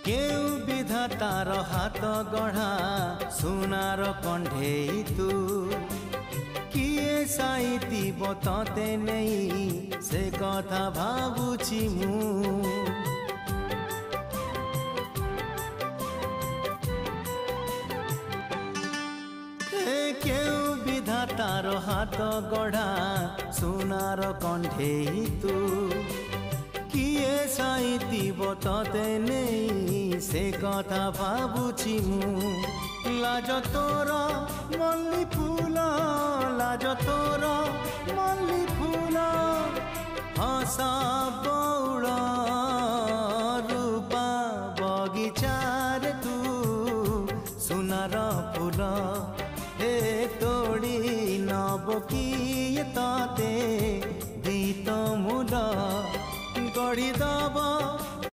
केउ विधातार हाथ गढ़ा सुनार कंढेई तू किए साइतिब तते नहीं से कथा भाबुछि मु केउ विधातार हाथ गढ़ा सुनार कंढेई तू किए साइतिब तते नहीं से कथा भाबुछि मु लाज तोर मल्ली फूल लाज तोर मल्ली फूल हसा बौड़ रूपा बगीचार तू सुनार फूल हे तोड़ी नब किए तते दीत मूल गढ़ी दब